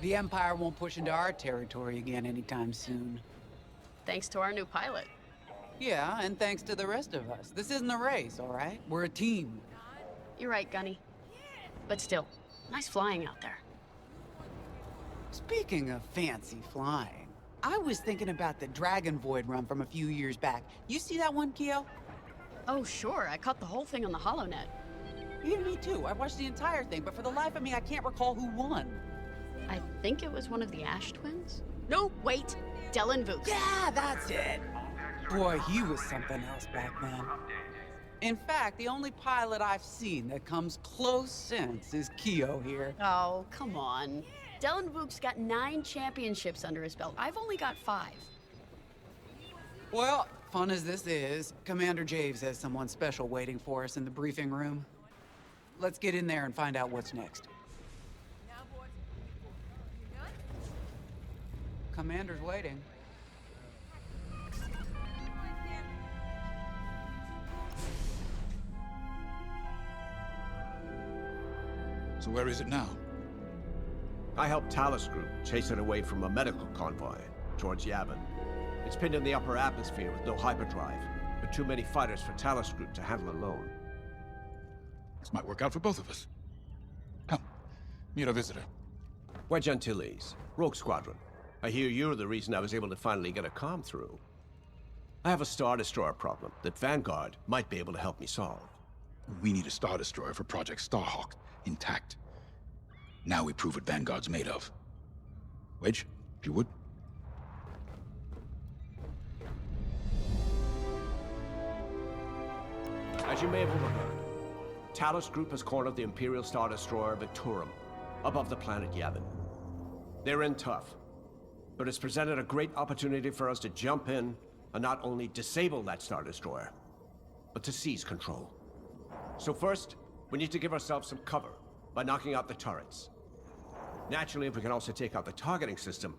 The Empire won't push into our territory again anytime soon. Thanks to our new pilot. Yeah, and thanks to the rest of us. This isn't a race, all right? We're a team. You're right, Gunny. But still, nice flying out there. Speaking of fancy flying, I was thinking about the Dragon Void run from a few years back. You see that one, Keo? Oh, sure. I caught the whole thing on the HoloNet. Yeah, me too. I watched the entire thing, but for the life of me, I can't recall who won. I think it was one of the Ash twins? No, wait! Dylan Vooks. Yeah, that's it! Boy, he was something else back then. In fact, the only pilot I've seen that comes close since is Keo here. Oh, come on. Dylan Vooks got 9 championships under his belt. I've only got 5. Well, fun as this is, Commander Javes has someone special waiting for us in the briefing room. Let's get in there and find out what's next. Commander's waiting. So where is it now? I helped Talus Group chase it away from a medical convoy towards Yavin. It's pinned in the upper atmosphere with no hyperdrive, but too many fighters for Talus Group to handle alone. This might work out for both of us. Come, meet our visitor. Wedge Antilles, Rogue Squadron. I hear you're the reason I was able to finally get a comm through. I have a Star Destroyer problem that Vanguard might be able to help me solve. We need a Star Destroyer for Project Starhawk, intact. Now we prove what Vanguard's made of. Wedge, if you would. As you may have overheard, Talus Group has cornered the Imperial Star Destroyer Victorum above the planet Yavin. They're in tough, but it's presented a great opportunity for us to jump in and not only disable that Star Destroyer, but to seize control. So first, we need to give ourselves some cover by knocking out the turrets. Naturally, if we can also take out the targeting system,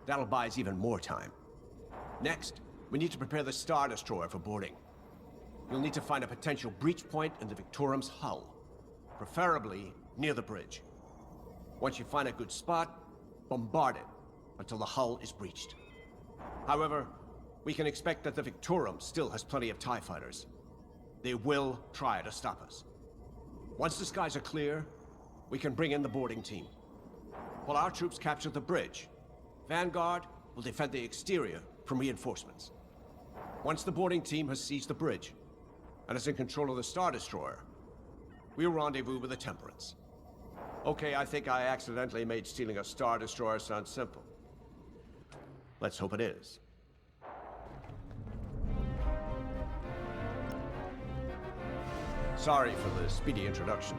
that'll buy us even more time. Next, we need to prepare the Star Destroyer for boarding. You'll need to find a potential breach point in the Victorum's hull, preferably near the bridge. Once you find a good spot, bombard it until the hull is breached. However, we can expect that the Victorum still has plenty of TIE fighters. They will try to stop us. Once the skies are clear, we can bring in the boarding team. While our troops capture the bridge, Vanguard will defend the exterior from reinforcements. Once the boarding team has seized the bridge and is in control of the Star Destroyer, we'll rendezvous with the Temperance. Okay, I think I accidentally made stealing a Star Destroyer sound simple. Let's hope it is. Sorry for the speedy introduction,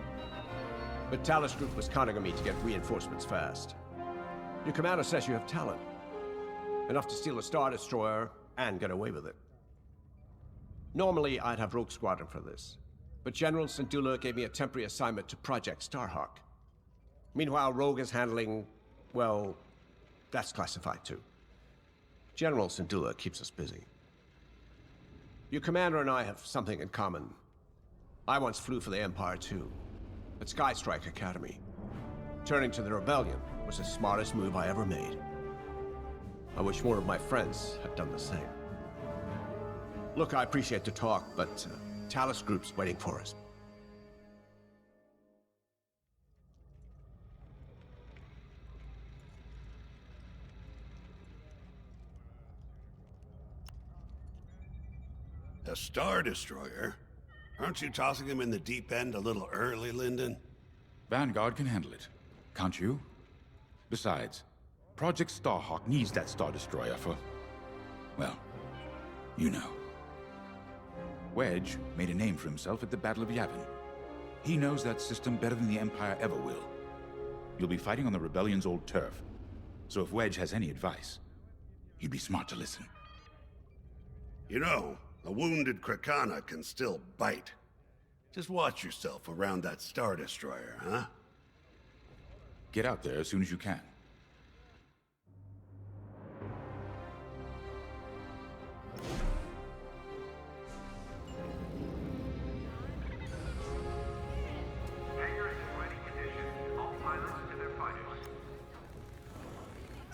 but Talus Group was counting on me to get reinforcements fast. Your commander says you have talent. Enough to steal a Star Destroyer and get away with it. Normally, I'd have Rogue Squadron for this, but General Syndulla gave me a temporary assignment to Project Starhawk. Meanwhile, Rogue is handling, well, that's classified too. General Syndulla keeps us busy. Your commander and I have something in common. I once flew for the Empire too, at Skystrike Academy. Turning to the Rebellion was the smartest move I ever made. I wish more of my friends had done the same. Look, I appreciate the talk, but Talus Group's waiting for us. A Star Destroyer? Aren't you tossing him in the deep end a little early, Lyndon? Vanguard can handle it. Can't you? Besides, Project Starhawk needs that Star Destroyer for... well, you know. Wedge made a name for himself at the Battle of Yavin. He knows that system better than the Empire ever will. You'll be fighting on the Rebellion's old turf, so if Wedge has any advice, you'd be smart to listen. You know, a wounded Krakana can still bite. Just watch yourself around that Star Destroyer, huh? Get out there as soon as you can. Hangar is in ready condition. All pilots to their fighters.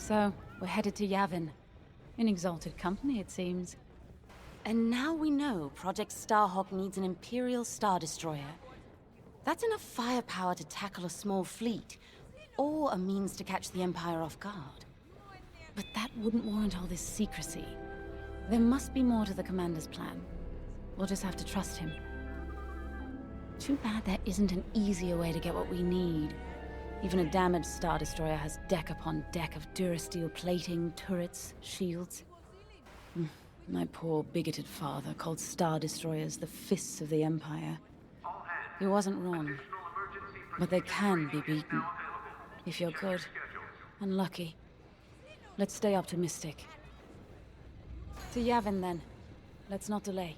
So, we're headed to Yavin. In exalted company, it seems. And now we know Project Starhawk needs an Imperial Star Destroyer. That's enough firepower to tackle a small fleet, or a means to catch the Empire off guard. But that wouldn't warrant all this secrecy. There must be more to the Commander's plan. We'll just have to trust him. Too bad there isn't an easier way to get what we need. Even a damaged Star Destroyer has deck upon deck of Durasteel plating, turrets, shields. My poor bigoted father called Star Destroyers the fists of the Empire. He wasn't wrong. But they can be beaten. If you're good and lucky. Let's stay optimistic. To Yavin then. Let's not delay.